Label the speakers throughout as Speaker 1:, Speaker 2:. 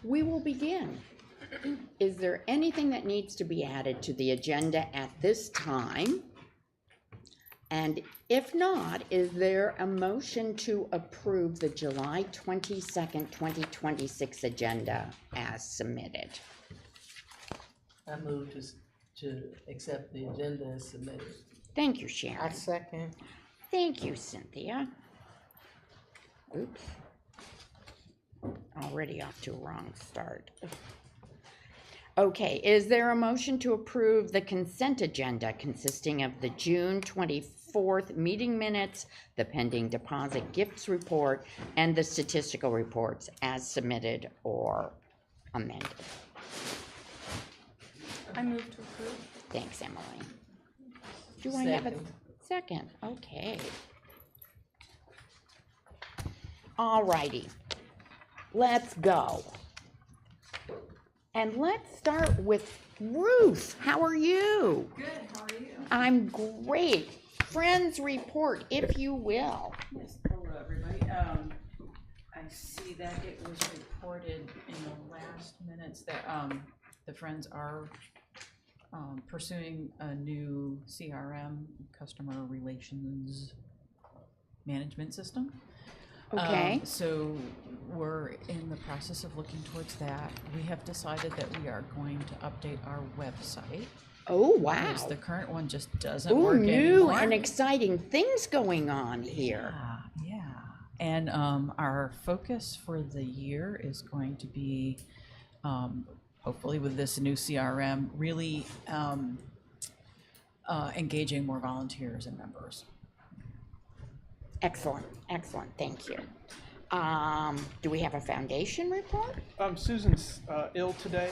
Speaker 1: we will begin. Is there anything that needs to be added to the agenda at this time? And if not, is there a motion to approve the July 22nd, 2026 agenda as submitted?
Speaker 2: I move to accept the agenda as submitted.
Speaker 1: Thank you, Sharon.
Speaker 2: I second.
Speaker 1: Thank you, Cynthia. Oops. Already off to a wrong start. Okay, is there a motion to approve the consent agenda consisting of the June 24th meeting minutes, the pending deposit gifts report, and the statistical reports as submitted or amended?
Speaker 3: I move to approve.
Speaker 1: Thanks, Emily. Do I have a second? Okay. All righty. Let's go. And let's start with Ruth. How are you?
Speaker 3: Good, how are you?
Speaker 1: I'm great. Friends report, if you will.
Speaker 3: Yes, hello everybody. I see that it was reported in the last minutes that the Friends are pursuing a new CRM, customer relations management system.
Speaker 1: Okay.
Speaker 3: So we're in the process of looking towards that. We have decided that we are going to update our website.
Speaker 1: Oh, wow.
Speaker 3: Because the current one just doesn't
Speaker 1: Ooh,
Speaker 3: work
Speaker 1: new
Speaker 3: anymore.
Speaker 1: and exciting things going on here.
Speaker 3: Yeah. And our focus for the year is going to be, hopefully with this new CRM, really engaging more volunteers and members.
Speaker 1: Excellent, excellent, thank you. Do we have a foundation report?
Speaker 4: Susan's ill today,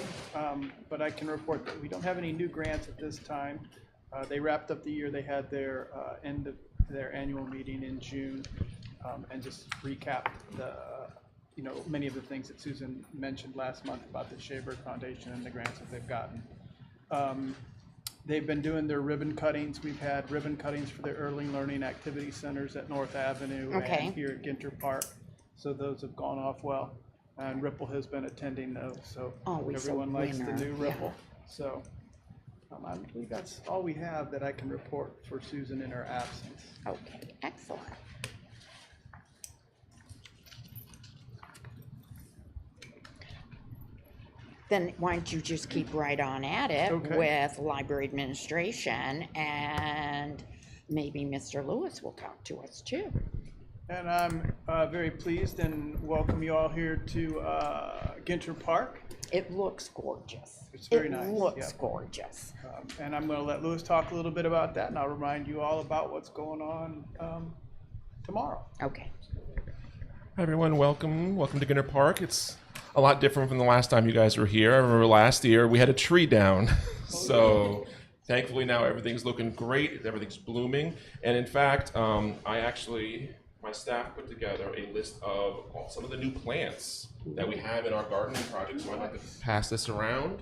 Speaker 4: but I can report that we don't have any new grants at this time. They wrapped up the year. They had their end of their annual meeting in June, and just recapped the, many of the things that Susan mentioned last month about the Shaver Foundation and the grants that they've gotten. They've been doing their ribbon cuttings. We've had ribbon cuttings for the early learning activity centers at North Avenue and here at Ginter Park. So those have gone off well. And Ripple has been attending those. So everyone likes the new Ripple. Yeah. So I believe that's all we have that I can report for Susan in her absence.
Speaker 1: Okay, excellent. Then why don't you just keep right on at it with library administration, and maybe Mr. Lewis will talk to us too.
Speaker 4: And I'm very pleased and welcome you all here to Ginter Park.
Speaker 1: It looks gorgeous.
Speaker 4: It's very nice.
Speaker 1: It looks gorgeous.
Speaker 4: And I'm going to let Lewis talk a little bit about that, and I'll remind you all about what's going on tomorrow.
Speaker 1: Okay.
Speaker 5: Hi everyone, welcome to Ginter Park. It's a lot different from the last time you guys were here. I remember last year we had a tree down. So thankfully now everything's looking great, everything's blooming. And in fact, my staff put together a list of some of the new plants that we have in our gardening project. So I'd like to pass this around.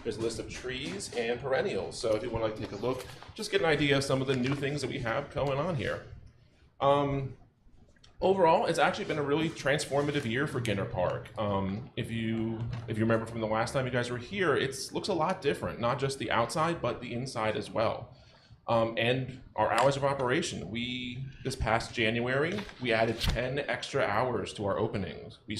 Speaker 5: There's a list of trees and perennials. So if you want to take a look, just get an idea of some of the new things that we have going on here. Overall, it's actually been a really transformative year for Ginter Park. If you remember from the last time you guys were here, it looks a lot different, not just the outside, but the inside as well. And our hours of operation. This past January, we added 10 extra hours to our openings. We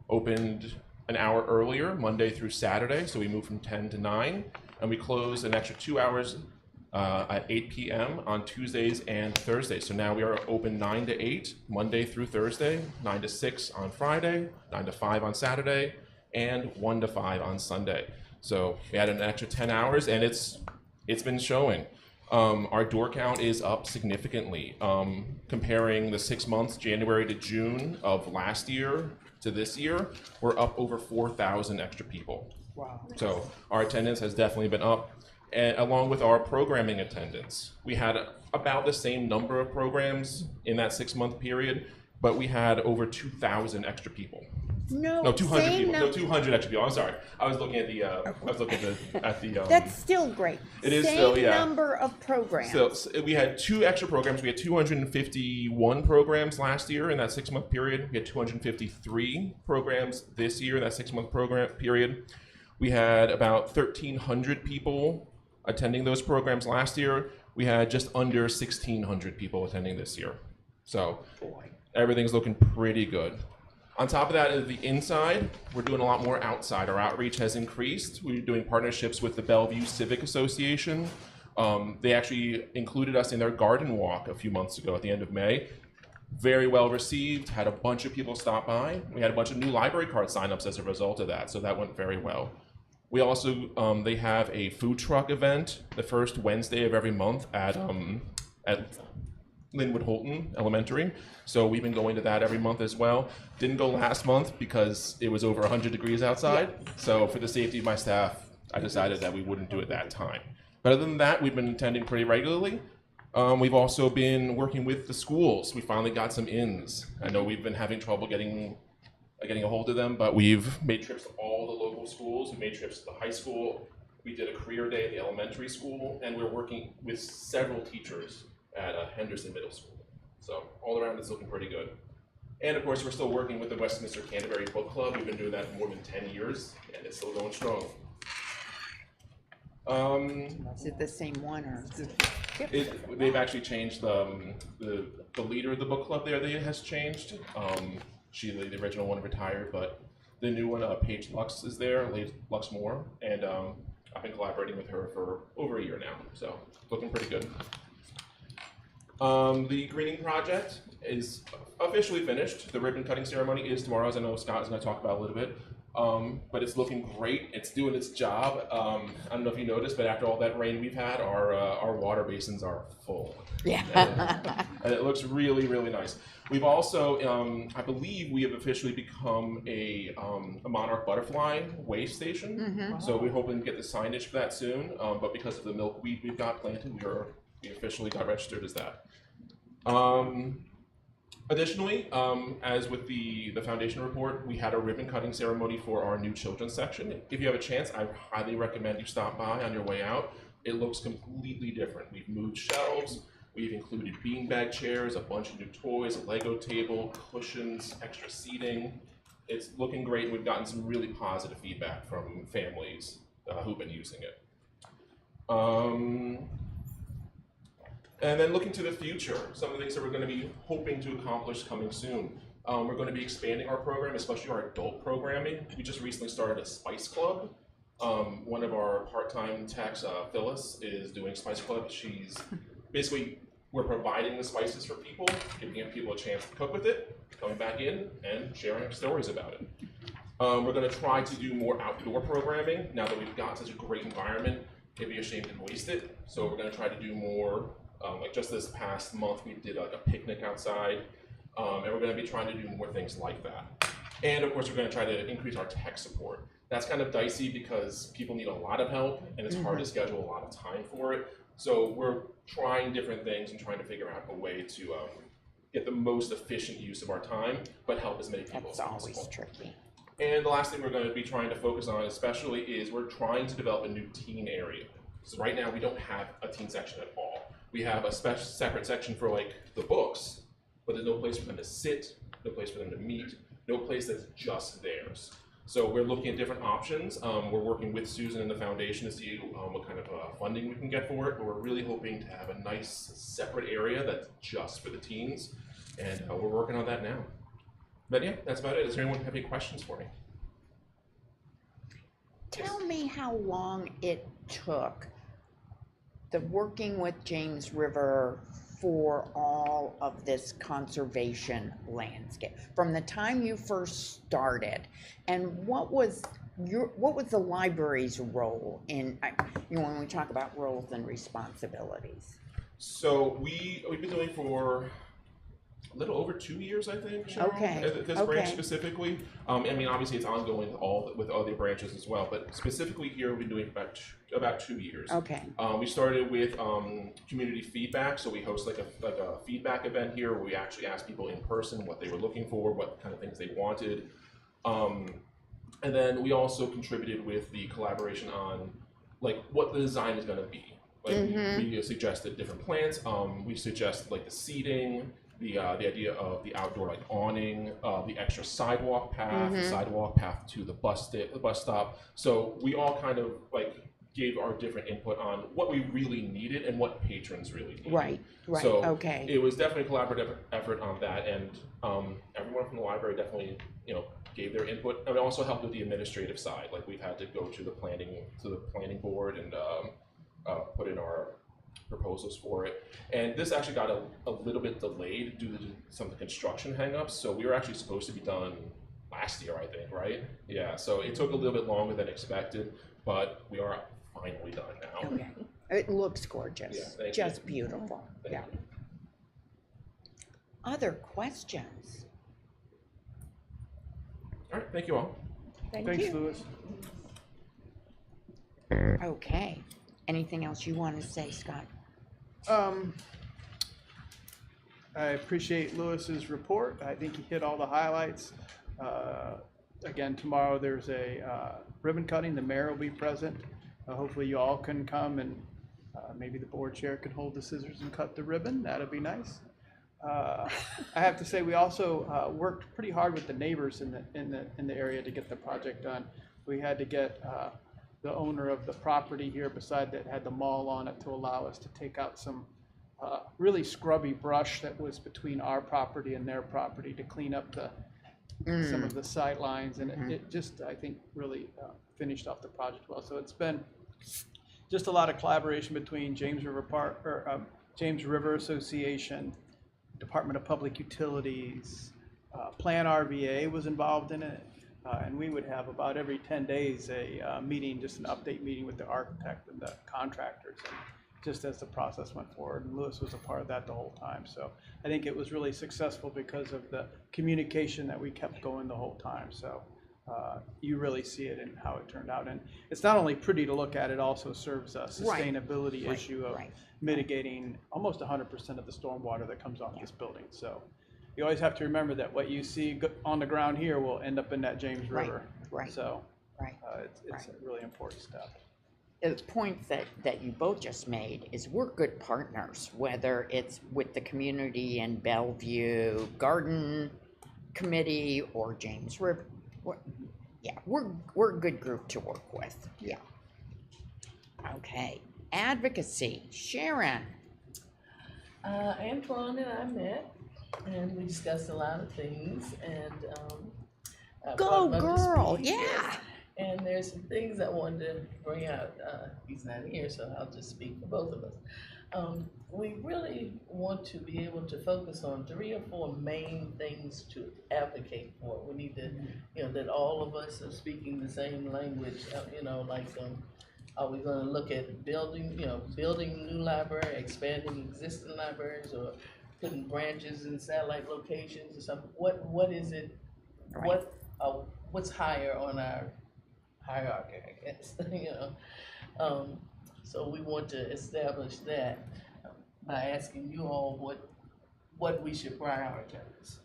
Speaker 5: opened an hour earlier, Monday through Saturday, so we moved from 10 to 9, and we closed an extra 2 hours at 8 p.m. on Tuesdays and Thursdays. So now we are open 9 to 8, Monday through Thursday, 9 to 6 on Friday, 9 to 5 on Saturday, and 1 to 5 on Sunday. So we added an extra 10 hours, and it's been showing. Our door count is up significantly. Comparing the 6 months, January to June of last year to this year, we're up over 4,000 extra people.
Speaker 4: Wow.
Speaker 5: So our attendance has definitely been up. And along with our programming attendance. We had about the same number of programs in that 6 month period, but we had over 2,000 extra people. No, 200
Speaker 1: same
Speaker 5: people. No,
Speaker 1: num-
Speaker 5: 200 extra people. I'm sorry. I was looking at the. I was looking at the.
Speaker 1: That's still great.
Speaker 5: It is
Speaker 1: Same
Speaker 5: still, yeah.
Speaker 1: number of programs.
Speaker 5: So we had 2 extra programs. We had 251 programs last year in that 6-month period. We had 253 programs this year in that 6-month program period. We had about 1,300 people attending those programs last year. We had just under 1,600 people attending this year. So everything's looking pretty good. On top of that is the inside. We're doing a lot more outside. Our outreach has increased. We're doing partnerships with the Bellevue Civic Association. They actually included us in their garden walk a few months ago at the end of May. Very well received, had a bunch of people stop by. We had a bunch of new library card signups as a result of that, so that went very well. We also, they have a food truck event the first Wednesday of every month at Linwood Holton Elementary. So we've been going to that every month as well. Didn't go last month because it was over 100 degrees outside. So for the safety of my staff, I decided that we wouldn't do it that time. But other than that, we've been attending pretty regularly. We've also been working with the schools. We finally got some ins. I know we've been having trouble getting a hold of them, but we've made trips to all the local schools. We made trips to the high school. We did a career day at the elementary school, and we're working with several teachers at Henderson Middle School. So all around it's looking pretty good. And of course, we're still working with the Westminster Canterbury Book Club. We've been doing that for more than 10 years, and it's still going strong.
Speaker 1: Is it the same one or?
Speaker 5: They've actually changed the leader of the book club there. Has changed. The original one retired, but the new one, Paige Lux, is there. Lux Moore, and I've been collaborating with her for over a year now. So looking pretty good. The greening project is officially finished. The ribbon cutting ceremony is tomorrow, as I know Scott is going to talk about a little bit. But it's looking great. It's doing its job. I don't know if you noticed, but after all that rain we've had, our water basins are full.
Speaker 1: Yeah.
Speaker 5: And it looks really, really nice. We've also, I believe we have officially become a monarch butterfly way station.
Speaker 1: Mm-hmm.
Speaker 5: So we're hoping to get the signage for that soon. But because of the milkweed we've got planted, we officially got registered as that. Additionally, as with the foundation report, we had a ribbon cutting ceremony for our new children's section. If you have a chance, I highly recommend you stop by on your way out. It looks completely different. We've moved shelves, we've included beanbag chairs, a bunch of new toys, a Lego table, cushions, extra seating. It's looking great. We've gotten some really positive feedback from families who've been using it. And then looking to the future, some of the things that we're going to be hoping to accomplish coming soon. We're going to be expanding our program, especially our adult programming. We just recently started a Spice Club. One of our part-time techs, Phyllis, is doing Spice Club. She's basically, we're providing the spices for people, giving people a chance to cook with it, coming back in and sharing stories about it. We're going to try to do more outdoor programming. Now that we've got such a great environment, it'd be a shame to waste it. So we're going to try to do more. Like just this past month, we did like a picnic outside, and we're going to be trying to do more things like that. And of course, we're going to try to increase our tech support. That's kind of dicey because people need a lot of help, and it's hard to schedule a lot of time for it. So we're trying different things and trying to figure out a way to get the most efficient use of our time, but help as many people as possible.
Speaker 1: That's always tricky.
Speaker 5: And the last thing we're going to be trying to focus on especially is we're trying to develop a new teen area. So right now we don't have a teen section at all. We have a separate section for like the books, but there's no place for them to sit, no place for them to meet, no place that's just theirs. So we're looking at different options. We're working with Susan and the foundation to see what kind of funding we can get for it, but we're really hoping to have a nice separate area that's just for the teens, and we're working on that now. But yeah, that's about it. Does anyone have any questions for me?
Speaker 1: Tell me how long it took the working with James River for all of this conservation landscape from the time you first started, and what was the library's role in, when we talk about roles and responsibilities?
Speaker 5: So we've been doing for a little over 2 years, I think, Cheryl,
Speaker 1: Okay.
Speaker 5: at this branch specifically. I mean, obviously it's ongoing with other branches as well, but specifically here we've been doing about 2 years.
Speaker 1: Okay.
Speaker 5: We started with community feedback, so we host like a feedback event here where we actually ask people in person what they were looking for, what kind of things they wanted. And then we also contributed with the collaboration on like what the design is going to be. Like we suggested different plants. We suggested like the seating, the idea of the outdoor like awning, the extra sidewalk path, the sidewalk path to the bus stop. So we all kind of like gave our different input on what we really needed and what patrons really needed.
Speaker 1: Right,
Speaker 5: So
Speaker 1: okay.
Speaker 5: it was definitely a collaborative effort on that, and everyone from the library definitely, gave their input, and it also helped with the administrative side. Like we've had to go to the planning board and put in our proposals for it. And this actually got a little bit delayed due to some of the construction hangups. So we were actually supposed to be done last year, I think, right? Yeah. So it took a little bit longer than expected, but we are finally done now.
Speaker 1: Okay. It looks gorgeous.
Speaker 5: Yeah, thank
Speaker 1: Just
Speaker 5: you.
Speaker 1: beautiful.
Speaker 5: Thank
Speaker 1: Yeah.
Speaker 5: you.
Speaker 1: Other questions?
Speaker 5: All right. Thank you all.
Speaker 1: Thank
Speaker 4: Thanks,
Speaker 1: you.
Speaker 4: Louis.
Speaker 1: Okay. Anything else you want to say, Scott?
Speaker 4: I appreciate Louis's report. I think he hit all the highlights. Again, tomorrow there's a ribbon cutting. The mayor will be present. Hopefully you all can come, and maybe the board chair can hold the scissors and cut the ribbon. That'll be nice. I have to say we also worked pretty hard with the neighbors in the area to get the project done. We had to get the owner of the property here beside that had the mall on it to allow us to take out some really scrubby brush that was between our property and their property to clean up some of the sight lines, and it just, I think, really finished off the project well. So it's been just a lot of collaboration between James River Association, Department of Public Utilities, Plan RVA was involved in it, and we would have about every 10 days a meeting, just an update meeting with the architect and the contractors, and just as the process went forward. And Louis was a part of that the whole time. So I think it was really successful because of the communication that we kept going the whole time. So you really see it in how it turned out. And it's not only pretty to look at, it also serves a sustainability issue of mitigating almost 100% of the stormwater that comes off this building. So you always have to remember that what you see on the ground here will end up in that James River.
Speaker 1: Right.
Speaker 4: So it's a really important step.
Speaker 1: The point that you both just made is we're good partners, whether it's with the community in Bellevue Garden Committee or James River. We're a good group to work with. Yeah. Okay. Advocacy. Sharon.
Speaker 2: Antoine and I met, and we discussed a lot of things, and
Speaker 1: Go
Speaker 2: brought him up to
Speaker 1: girl.
Speaker 2: speed,
Speaker 1: Yeah.
Speaker 2: yes. And there's some things I wanted to bring out. He's not here, so I'll just speak for both of us. We really want to be able to focus on 3 or 4 main things to advocate for. We need to, that all of us are speaking the same language. Are we going to look at building new library, expanding existing libraries, or putting branches in satellite locations or something? What is it?
Speaker 1: Right.
Speaker 2: What's higher on our hierarchy, I guess, so we want to establish that by asking you all what we should prioritize.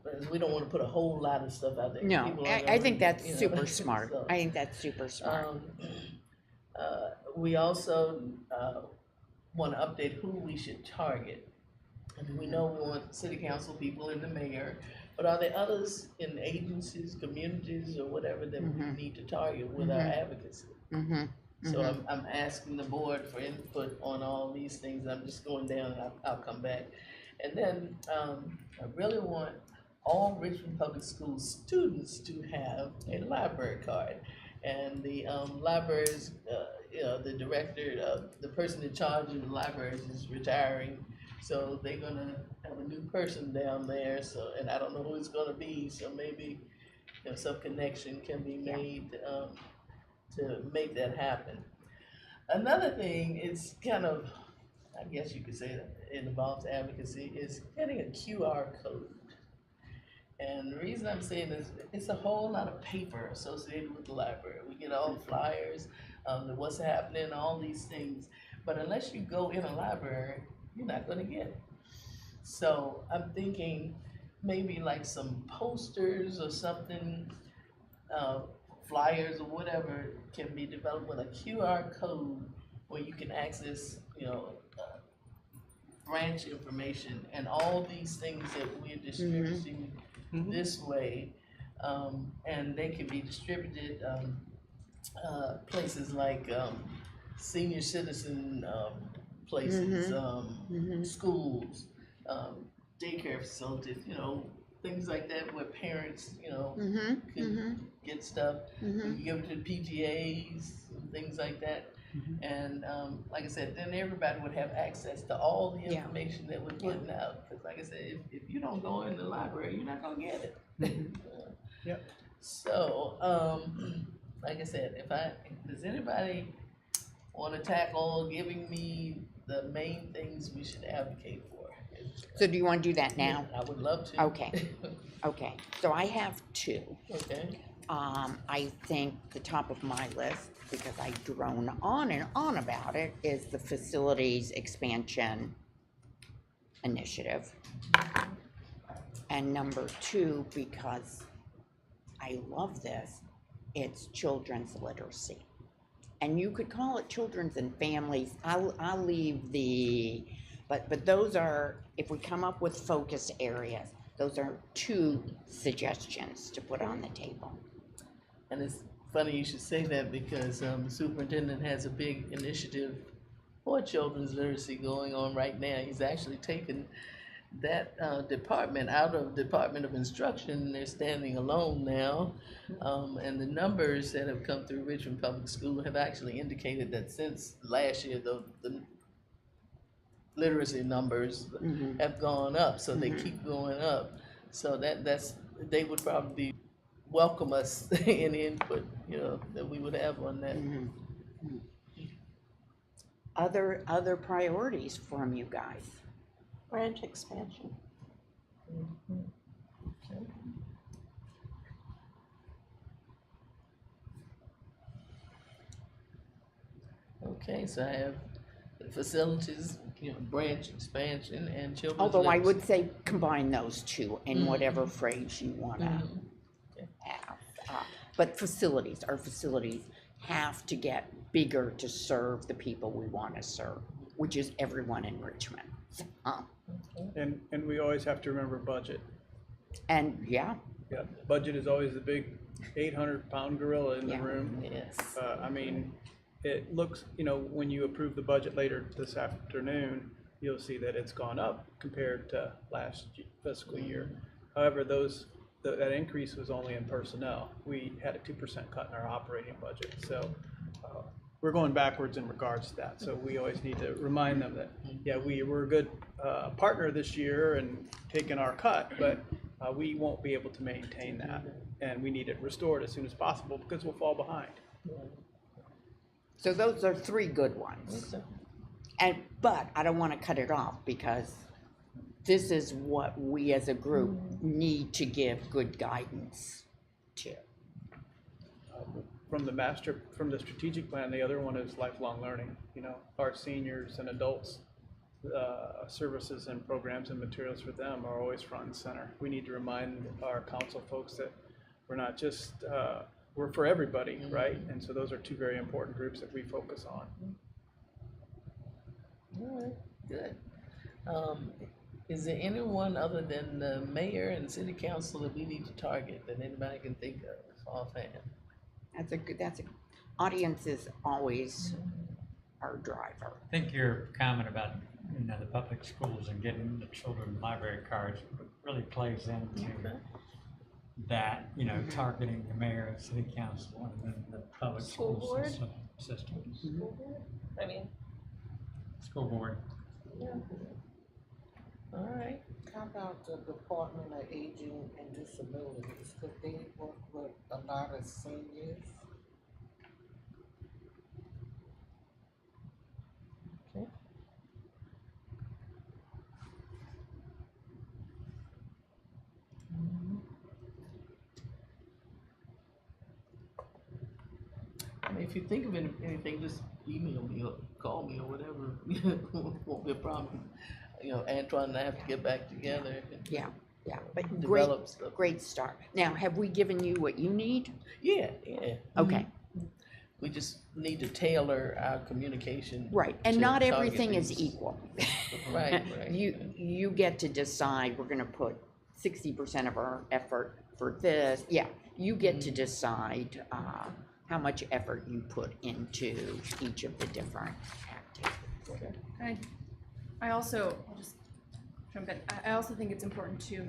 Speaker 2: Because we don't want to put a whole lot of stuff out there.
Speaker 1: No,
Speaker 2: People
Speaker 1: I
Speaker 2: aren't
Speaker 1: think
Speaker 2: gonna,
Speaker 1: that's super smart.
Speaker 2: so,
Speaker 1: I think that's super smart.
Speaker 2: we also want to update who we should target. And we know we want city council people and the mayor, but are there others in agencies, communities, or whatever that we need to target with our advocacy? So I'm asking the board for input on all these things. I'm just going down, and I'll come back. And then I really want all Richmond Public Schools students to have a library card. And the libraries, the director, the person in charge of the libraries is retiring. So they're gonna have a new person down there, and I don't know who it's gonna be, so maybe some connection can be made to make that happen. Another thing, it's kind of, I guess you could say that it involves advocacy, is getting a QR code. And the reason I'm saying this, it's a whole lot of paper associated with the library. We get all flyers, what's happening, all these things, but unless you go in a library, you're not gonna get it. So I'm thinking maybe like some posters or something, flyers or whatever can be developed with a QR code where you can access, branch information and all these things that we're distributing this way. And they can be distributed, places like, senior citizen, places, schools, daycare facilities, things like that where parents, can get stuff. We can give it to PTAs and things like that. And, like I said, then everybody would have access to all the
Speaker 1: Yeah.
Speaker 2: information that we're putting out. Cause like I said, if you don't go in the library, you're not gonna get it.
Speaker 4: Yep.
Speaker 2: So, like I said, does anybody wanna tackle giving me the main things we should advocate for?
Speaker 1: So do you want to do that now?
Speaker 2: I would love to.
Speaker 1: Okay. Okay, so I have two.
Speaker 2: Okay.
Speaker 1: I think the top of my list, because I drone on and on about it, is the facilities expansion initiative. And number two, because I love this, it's children's literacy. And you could call it children's and families. I'll leave the, but those are, if we come up with focus areas, those are two suggestions to put on the table.
Speaker 2: And it's funny you should say that because the superintendent has a big initiative for children's literacy going on right now. He's actually taken that department out of Department of Instruction. They're standing alone now. And the numbers that have come through Richmond Public School have actually indicated that since last year, the literacy numbers have gone up, so they keep going up. So they would probably welcome us any input, that we would have on that.
Speaker 1: Other priorities from you guys?
Speaker 6: Branch expansion.
Speaker 2: Okay, so I have the facilities, branch expansion and children's
Speaker 1: Although I
Speaker 2: literacy.
Speaker 1: would say combine those two in whatever phrase you wanna
Speaker 2: Okay.
Speaker 1: have. But our facilities have to get bigger to serve the people we wanna serve, which is everyone in Richmond.
Speaker 4: And we always have to remember budget.
Speaker 1: And yeah,
Speaker 4: Yeah, budget is always the big 800-pound gorilla in the
Speaker 1: Yeah.
Speaker 4: room.
Speaker 2: Yes.
Speaker 4: I mean, it looks, when you approve the budget later this afternoon, you'll see that it's gone up compared to last fiscal year. However, that increase was only in personnel. We had a 2% cut in our operating budget, so we're going backwards in regards to that. So we always need to remind them that, yeah, we were a good partner this year and taking our cut, but we won't be able to maintain that, and we need it restored as soon as possible because we'll fall behind.
Speaker 1: so those are three good ones.
Speaker 2: Okay.
Speaker 1: But I don't wanna cut it off because this is what we as a group need to give good guidance to.
Speaker 4: From the strategic plan, the other one is lifelong learning. Our seniors and adults, services and programs and materials for them are always front and center. We need to remind our council folks that we're not just, we're for everybody, right? And so those are two very important groups that we focus on.
Speaker 2: All right, good. Is there anyone other than the mayor and city council that we need to target that anybody can think of offhand?
Speaker 1: Audience is always our driver.
Speaker 7: I think your comment about, the public schools and getting the children library cards really plays into that, targeting the mayor and city council and then the public
Speaker 6: School
Speaker 7: school
Speaker 6: board?
Speaker 7: systems.
Speaker 6: I mean,
Speaker 7: School board.
Speaker 2: All right.
Speaker 8: How about the Department of Aging and Disabilities? Could they work with a lot of seniors?
Speaker 2: Okay. I mean, if you think of anything, just email me or call me or whatever. Won't be a problem. Antoine and I have to get back together.
Speaker 1: Yeah. yeah, but great,
Speaker 2: develop stuff.
Speaker 1: great start. Now, have we given you what you need?
Speaker 2: Yeah.
Speaker 1: Okay,
Speaker 2: We just need to tailor our communication.
Speaker 1: right, and
Speaker 2: to
Speaker 1: not
Speaker 2: target
Speaker 1: everything is
Speaker 2: these-
Speaker 1: equal.
Speaker 2: Right.
Speaker 1: You get to decide, we're gonna put 60% of our effort for this, yeah, you get to decide, how much effort you put into each of the different activities.
Speaker 9: I also, I'll just jump in, I also think it's important to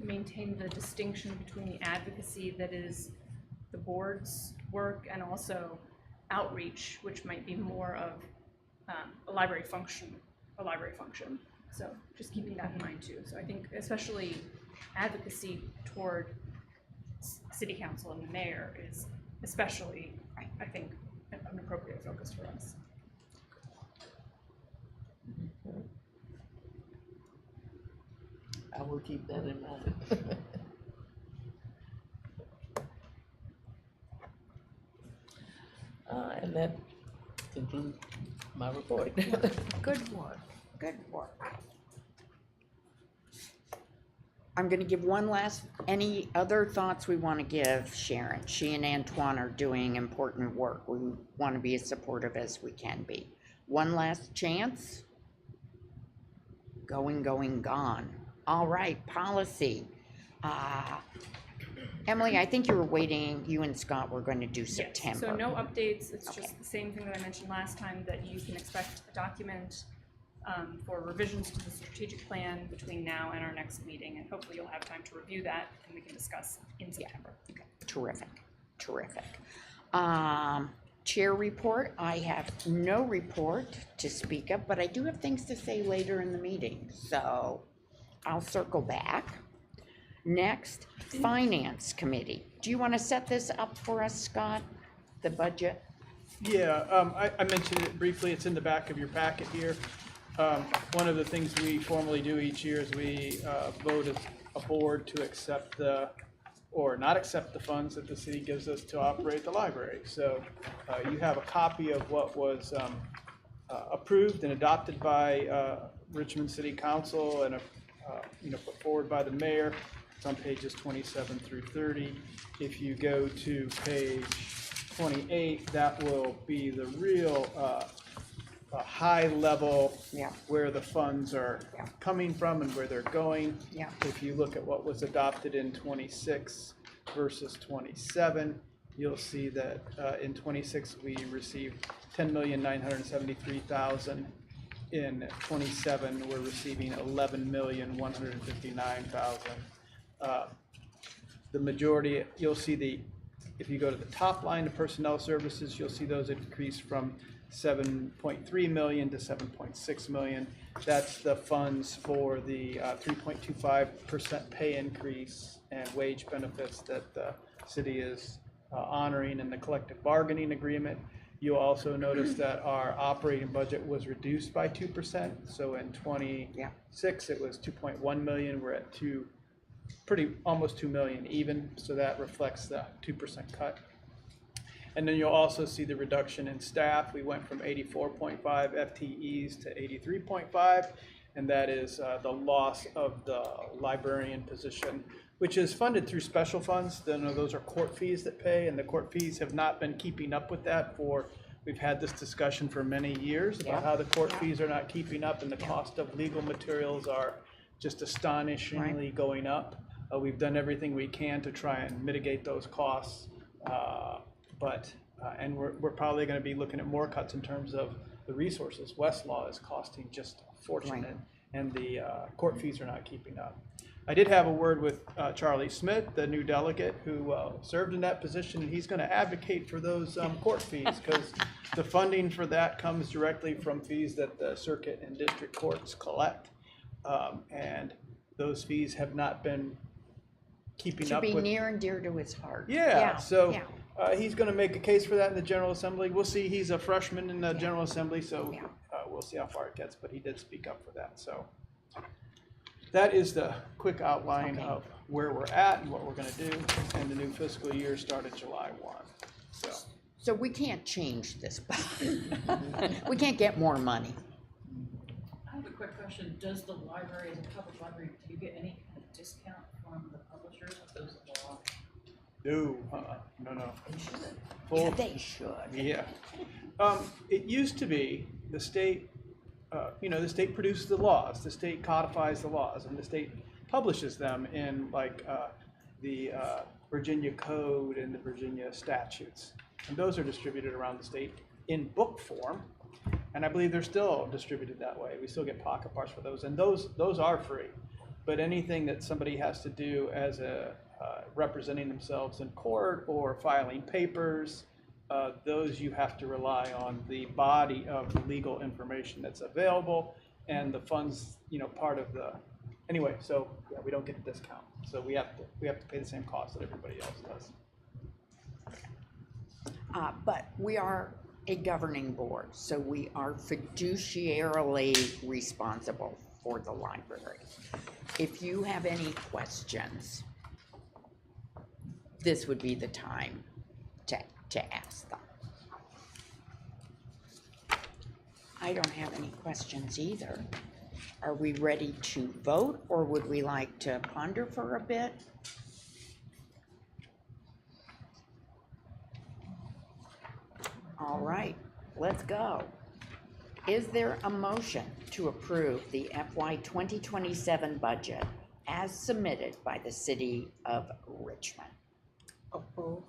Speaker 9: maintain the distinction between the advocacy that is the board's work and also outreach, which might be more of a library function. So just keeping that in mind too. So I think especially advocacy toward city council and the mayor is especially, I think, an appropriate focus for us.
Speaker 2: I will keep that in mind. And that concludes my report.
Speaker 1: Good work, good work. I'm gonna give one last, any other thoughts we wanna give Sharon? She and Antoine are doing important work. We wanna be as supportive as we can be. One last chance? Going, gone. All right, policy. Emily, I think you were waiting, you and Scott were gonna do September.
Speaker 9: Yes, so no updates, it's
Speaker 1: Okay.
Speaker 9: just the same thing that I mentioned last time, that you can expect a document for revisions to the strategic plan between now and our next meeting, and hopefully you'll have time to review that and we can discuss in September.
Speaker 1: Okay, terrific, terrific. Chair report, I have no report to speak of, but I do have things to say later in the meeting, so I'll circle back. Next, Finance Committee. Do you want to set this up for us, Scott? The budget?
Speaker 4: Yeah, I mentioned it briefly, it's in the back of your packet here. One of the things we formally do each year is we vote as a board to accept or not accept the funds that the city gives us to operate the library. So you have a copy of what was approved and adopted by Richmond City Council and put forward by the mayor. It's on pages 27 through 30. If you go to page 28, that will be the real high level
Speaker 1: Yeah.
Speaker 4: where the funds are
Speaker 1: Yeah.
Speaker 4: coming from and where they're going.
Speaker 1: Yeah.
Speaker 4: If you look at what was adopted in 26 versus 27, you'll see that in 26 we received $10,973,000. In 27 we're receiving $11,159,000. The majority, you'll see if you go to the top line of personnel services, you'll see those increase from 7.3 million to 7.6 million. That's the funds for the 3.25% pay increase and wage benefits that the city is honoring in the collective bargaining agreement. You'll also notice that our operating budget was reduced by 2%. So in 26, it was 2.1 million. We're at almost 2 million even. So that reflects the 2% cut. And then you'll also see the reduction in staff. We went from 84.5 FTEs to 83.5, and that is the loss of the librarian position, which is funded through special funds. Then those are court fees that pay, and the court fees have not been keeping up with that we've had this discussion for many years about how the court fees are not keeping up, and the cost of legal materials are just astonishingly going up. We've done everything we can to try and mitigate those costs. And we're probably going to be looking at more cuts in terms of the resources. Westlaw is costing just a fortune, and the court fees are not keeping up. I did have a word with Charlie Smith, the new delegate who served in that position, and he's going to advocate for those court fees because the funding for that comes directly from fees that the circuit and district courts collect, and those fees have not been keeping up with.
Speaker 1: Should be near and dear to his heart.
Speaker 4: So he's going to make a case for that in the General Assembly. We'll see. He's a freshman in the General Assembly, so we'll see how far it gets. But he did speak up for that. So that is the quick outline of where we're at and what we're going to do. And the new fiscal year started July 1.
Speaker 1: So we can't change this. We can't get more money.
Speaker 3: I have a quick question. Does the library, as a public library, do you get any discount from the publishers of those law?
Speaker 4: No, no.
Speaker 1: Yeah,
Speaker 4: Full,
Speaker 1: they should.
Speaker 4: yeah. It used to be the state, the state produces the laws, the state codifies the laws, and the state publishes them in the Virginia Code and the Virginia statutes. And those are distributed around the state in book form. And I believe they're still distributed that way. We still get pocket parts for those, and those are free. But anything that somebody has to do as representing themselves in court or filing papers, those you have to rely on the body of the legal information that's available and the funds, part of the. Anyway, so yeah, we don't get a discount. So we have to pay the same cost that everybody else does.
Speaker 1: But we are a governing board, so we are fiduciarily responsible for the library. If you have any questions, this would be the time to ask them. I don't have any questions either. Are we ready to vote, or would we like to ponder for a bit? All right, let's go. Is there a motion to approve the FY 2027 budget as submitted by the City of Richmond?
Speaker 6: Approve.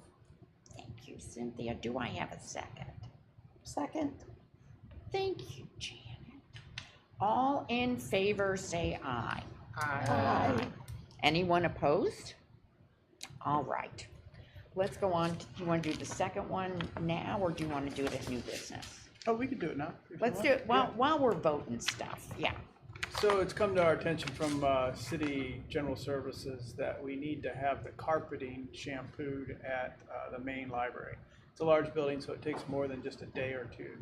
Speaker 1: Thank you, Cynthia. Do I have a second?
Speaker 6: Second.
Speaker 1: Thank you, Janet. All in favor, say aye.
Speaker 6: Aye.
Speaker 1: Anyone opposed? All right. Let's go on. Do you want to do the second one now, or do you want to do it as new business?
Speaker 4: Oh, we can do it now. if you
Speaker 1: Let's
Speaker 4: want.
Speaker 1: do it
Speaker 4: Yeah.
Speaker 1: while we're voting stuff. Yeah.
Speaker 4: So it's come to our attention from City General Services that we need to have the carpeting shampooed at the main library. It's a large building, so it takes more than just a day or two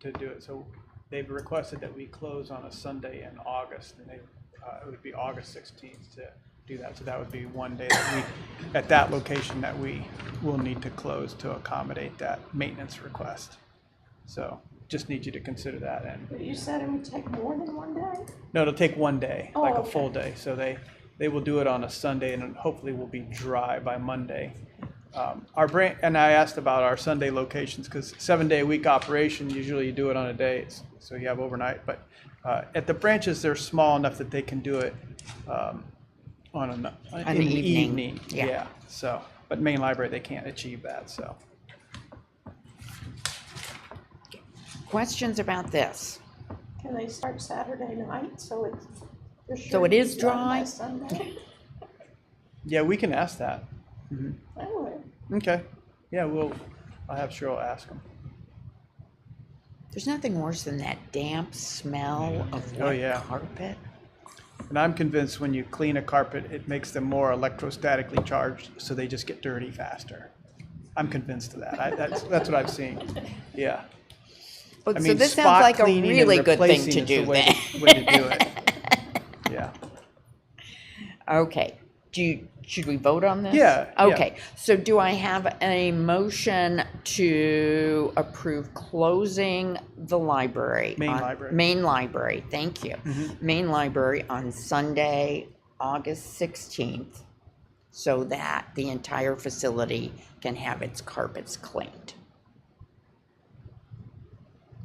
Speaker 4: to do it. So they've requested that we close on a Sunday in August, and it would be August 16th to do that. So that would be one day that at that location that we will need to close to accommodate that maintenance request. So just need you to consider that. And
Speaker 6: But you said it would take more than one day?
Speaker 4: no, it'll take one day,
Speaker 6: Oh,
Speaker 4: like a
Speaker 6: okay.
Speaker 4: full day. So they will do it on a Sunday, and hopefully will be dry by Monday. And I asked about our Sunday locations, because 7-day-a-week operation, usually you do it on a day, so you have overnight. But at the branches, they're small enough that they can do it in the evening.
Speaker 1: Yeah.
Speaker 4: So, but main library, they can't achieve that. So.
Speaker 1: Questions about this?
Speaker 6: Can they start Saturday night, so it's. for
Speaker 1: So
Speaker 6: sure
Speaker 1: it is
Speaker 6: it's done by
Speaker 1: dry?
Speaker 6: Sunday?
Speaker 4: Yeah, we can ask that.
Speaker 6: I would.
Speaker 4: Okay. Yeah, I'll have Cheryl ask them.
Speaker 1: There's nothing worse than that damp smell of
Speaker 4: Oh,
Speaker 1: wet
Speaker 4: yeah.
Speaker 1: carpet.
Speaker 4: And I'm convinced when you clean a carpet, it makes them more electrostatically charged, so they just get dirty faster. I'm convinced of that. That's what I've seen. Yeah.
Speaker 1: But
Speaker 4: I
Speaker 1: so
Speaker 4: mean,
Speaker 1: this sounds
Speaker 4: spot
Speaker 1: like a
Speaker 4: cleaning and
Speaker 1: really good thing
Speaker 4: replacing
Speaker 1: to
Speaker 4: is the
Speaker 1: do
Speaker 4: way
Speaker 1: then.
Speaker 4: way to do it. Yeah.
Speaker 1: Okay, should we vote on this?
Speaker 4: Yeah, yeah.
Speaker 1: Okay, so do I have a motion to approve closing the library?
Speaker 4: Main library.
Speaker 1: Main library, thank you.
Speaker 4: Mhm.
Speaker 1: Main library on Sunday, August 16th, so that the entire facility can have its carpets cleaned.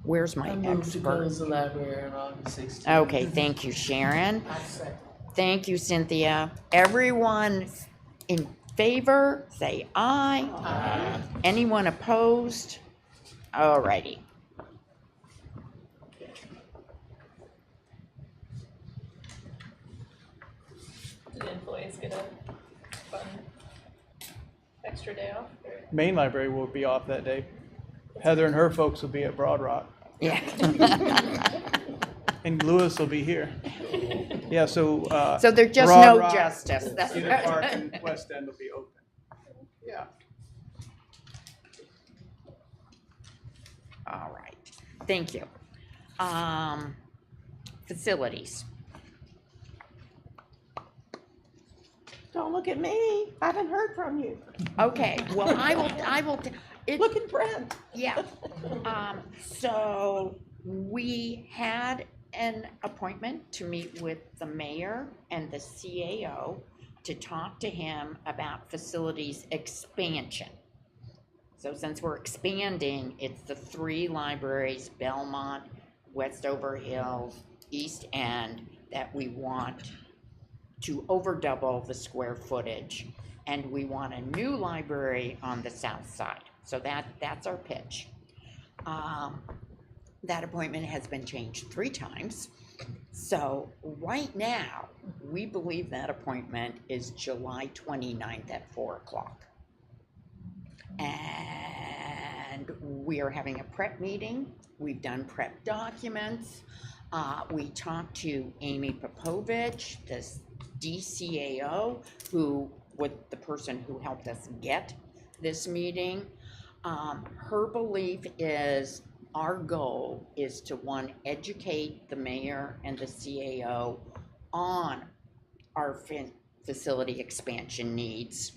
Speaker 1: Where's my
Speaker 2: I move to
Speaker 1: expert?
Speaker 2: close the library on August 16th.
Speaker 1: Okay, thank you, Sharon.
Speaker 8: I second.
Speaker 1: Thank you, Cynthia. Everyone in favor, say aye.
Speaker 2: Aye.
Speaker 1: Anyone opposed? Alrighty.
Speaker 6: Did employees get a fun extra day off?
Speaker 4: Main library will be off that day. Heather and her folks will be at Broad Rock,
Speaker 1: Yeah.
Speaker 4: and Lewis will be here. Yeah, so.
Speaker 1: So there's just
Speaker 4: Broad
Speaker 1: no
Speaker 4: Rock,
Speaker 1: justice. That's
Speaker 4: Cedar
Speaker 1: right.
Speaker 4: Park and West End will be open. Yeah.
Speaker 1: All right, thank you. Facilities.
Speaker 6: Don't look at me. I haven't heard from you.
Speaker 1: Okay, well, I will,
Speaker 6: Look at Brent.
Speaker 1: yeah. So we had an appointment to meet with the mayor and the CAO to talk to him about facilities expansion. So since we're expanding, it's the 3 libraries, Belmont, Westover Hills, East End, that we want to over double the square footage. And we want a new library on the south side. So that's our pitch. That appointment has been changed 3 times. So right now, we believe that appointment is July 29th at 4 o'clock. And we are having a prep meeting. We've done prep documents. We talked to Amy Popovich, this DCAO, who was the person who helped us get this meeting. Her belief is our goal is to, 1, educate the mayor and the CAO on our facility expansion needs,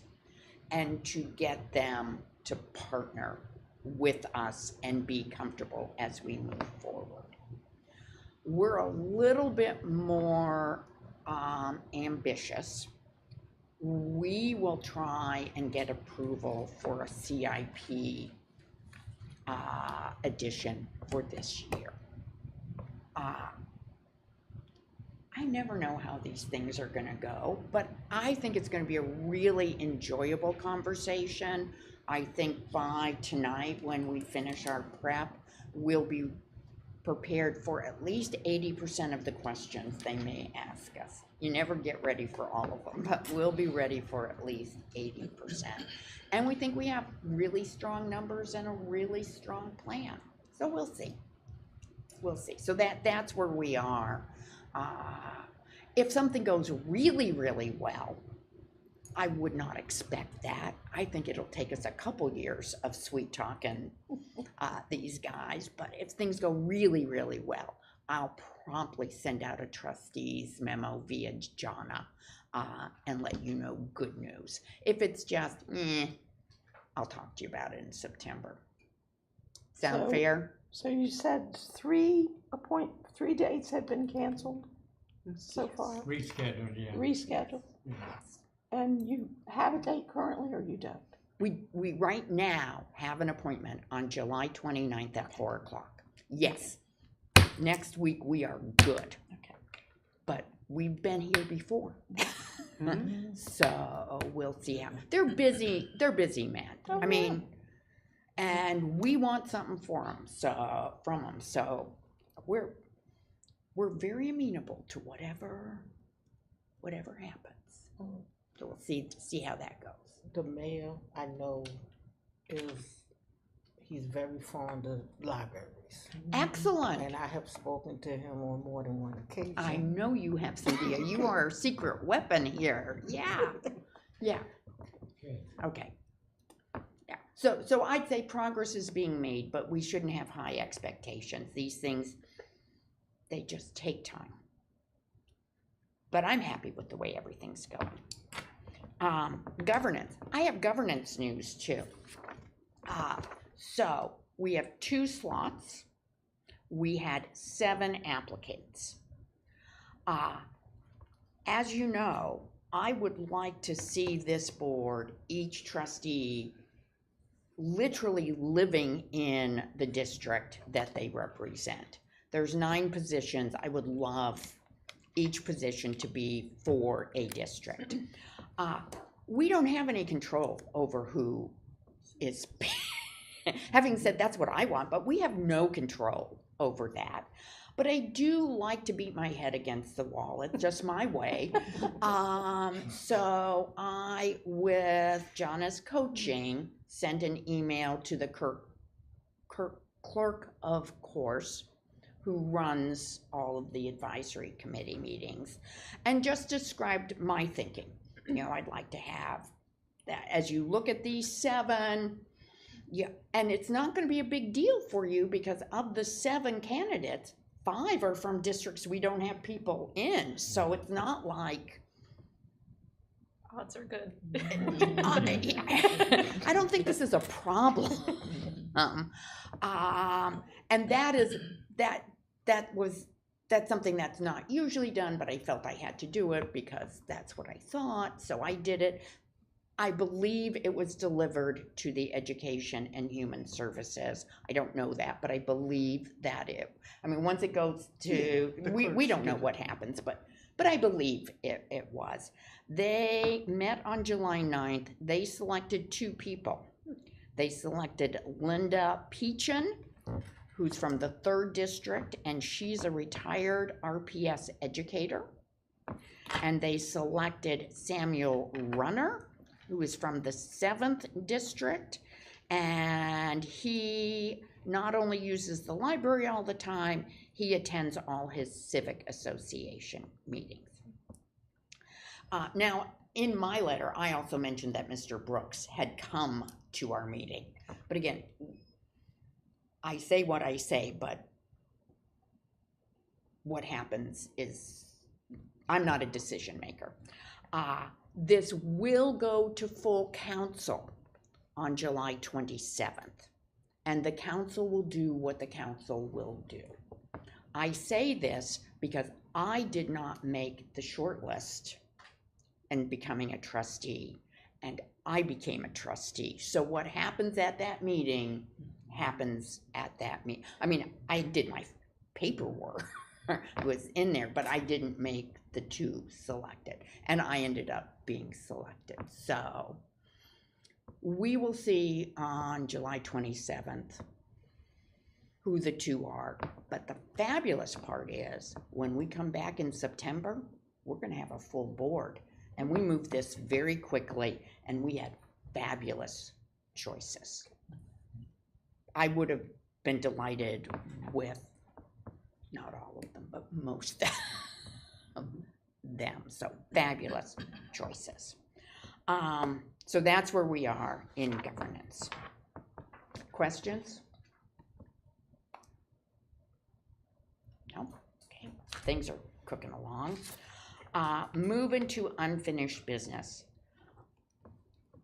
Speaker 1: and to get them to partner with us and be comfortable as we move forward. We're a little bit more ambitious. We will try and get approval for a CIP addition for this year. I never know how these things are gonna go, but I think it's gonna be a really enjoyable conversation. I think by tonight, when we finish our prep, we'll be prepared for at least 80% of the questions they may ask us. You never get ready for all of them, but we'll be ready for at least 80%. And we think we have really strong numbers and a really strong plan. So we'll see. We'll see. So that's where we are. If something goes really, really well, I would not expect that. I think it'll take us a couple years of sweet talking these guys. But if things go really, really well, I'll promptly send out a trustees memo via Jana and let you know good news. If it's just, I'll talk to you about it in September. Sound fair?
Speaker 6: So you said 3 dates have been canceled so far,
Speaker 7: Rescheduled, yeah.
Speaker 6: rescheduled,
Speaker 7: Yes.
Speaker 6: and you have a date currently or you don't?
Speaker 1: We right now have an appointment on July 29th at 4 o'clock. Yes. Next week we are good.
Speaker 6: Okay.
Speaker 1: But we've been here before. So we'll see how. They're busy men.
Speaker 6: Oh,
Speaker 1: I mean, and we want something for them, from them. So we're very amenable to whatever happens. So we'll see how that goes.
Speaker 8: The mayor, I know, he's very fond of libraries.
Speaker 1: Excellent.
Speaker 8: And I have spoken to him on more than one occasion.
Speaker 1: I know you have, Cynthia. You are our secret weapon here. Yeah. Yeah. Okay. Yeah. So I'd say progress is being made, but we shouldn't have high expectations. These things, they just take time. But I'm happy with the way everything's going. Governance. I have governance news too. So we have 2 slots. We had 7 applicants. As you know, I would like to see this board, each trustee, literally living in the district that they represent. There's 9 positions. I would love each position to be for a district. We don't have any control over who is, having said that's what I want, but we have no control over that. But I do like to beat my head against the wall. It's just my way. So I, with Jana's coaching, sent an email to the clerk of course, who runs all of the advisory committee meetings, and just described my thinking. You know, I'd like to have that as you look at these 7, yeah, and it's not going to be a big deal for you because of the 7 candidates, 5 are from districts we don't have people in, so it's not like
Speaker 9: Odds are good.
Speaker 1: I don't think this is a problem. And that was that's something that's not usually done, but I felt I had to do it because that's what I thought, so I did it. I believe it was delivered to the Education and Human Services. I don't know that, but I believe that I mean, once it goes to,
Speaker 4: the
Speaker 1: we
Speaker 4: clerks
Speaker 1: don't know
Speaker 4: give it.
Speaker 1: what happens, but I believe it was. They met on July 9th. They selected 2 people. They selected Linda Peachin, who's from the 3rd District, and she's a retired RPS educator. And they selected Samuel Runner, who is from the 7th District, and he not only uses the library all the time, he attends all his civic association meetings. Now, in my letter, I also mentioned that Mr. Brooks had come to our meeting. But again, I say what I say, but what happens is I'm not a decision maker. This will go to full council on July 27th, and the council will do what the council will do. I say this because I did not make the short list in becoming a trustee, and I became a trustee. So what happens at that meeting happens at that meeting. I mean, I did my paperwork. I was in there, but I didn't make the 2 selected, and I ended up being selected. So we will see on July 27th who the 2 are. But the fabulous part is when we come back in September, we're going to have a full board, and we moved this very quickly, and we had fabulous choices. I would have been delighted with not all of them, but most of them. So fabulous choices. So that's where we are in governance. Questions? No? Okay. Things are cooking along. Moving to unfinished business.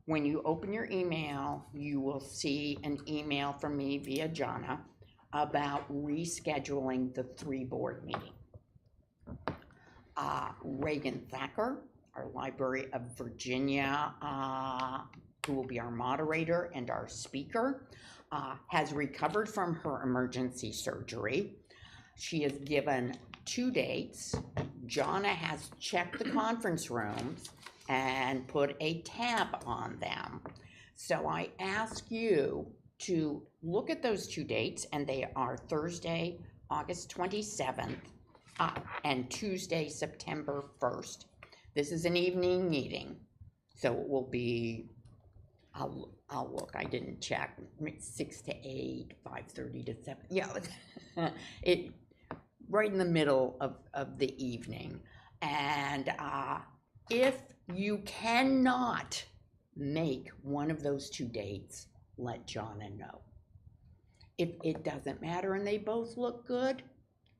Speaker 1: When you open your email, you will see an email from me via Jonna about rescheduling the 3 board meeting. Reagan Thacker, our Library of Virginia, who will be our moderator and our speaker, has recovered from her emergency surgery. She has given 2 dates. Jonna has checked the conference rooms and put a tab on them. So I ask you to look at those 2 dates, and they are Thursday, August 27th, and Tuesday, September 1st. This is an evening meeting, so it will be, I'll look, I didn't check, 6 to 8, 5:30 to 7, yeah, it right in the middle of the evening. And if you cannot make one of those 2 dates, let Jonna know. If it doesn't matter and they both look good,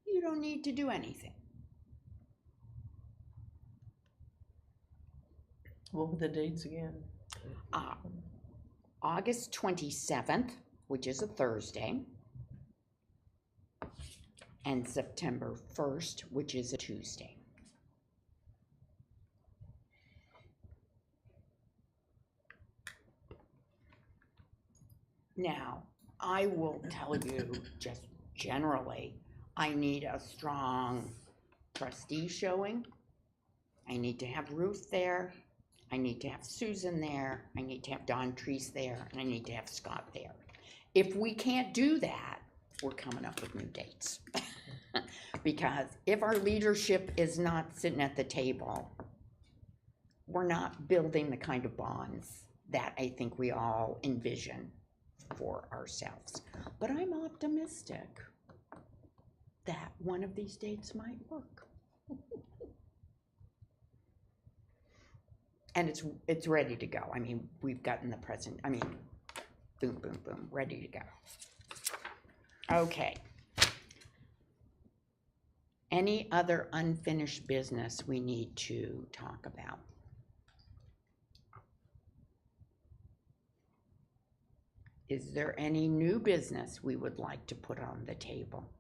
Speaker 1: you don't need to do anything.
Speaker 2: What were the dates again?
Speaker 1: August 27th, which is a Thursday, and September 1st, which is a Tuesday. Now, I will tell you just generally, I need a strong trustee showing. I need to have Ruth there. I need to have Susan there. I need to have Don Treese there, and I need to have Scott there. If we can't do that, we're coming up with new dates. Because if our leadership is not sitting at the table, we're not building the kind of bonds that I think we all envision for ourselves. But I'm optimistic that one of these dates might work. And it's ready to go. I mean, we've gotten the present, I mean, boom, boom, boom, ready to go. Okay. Any other unfinished business we need to talk about? Is there any new business we would like to put on the table?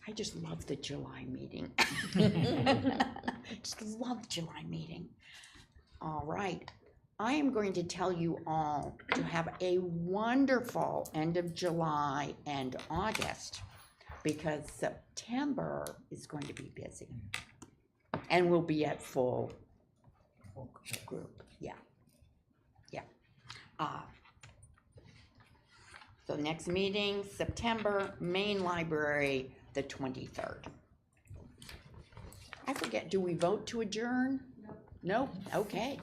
Speaker 1: I just love the July meeting. Just love July meeting. All right. I am going to tell you all to have a wonderful end of July and August, because September is going to be busy. And we'll be at full group, yeah. Yeah. So next meeting, September, main library, the 23rd. I forget, do we vote to adjourn? Nope. Nope, okay.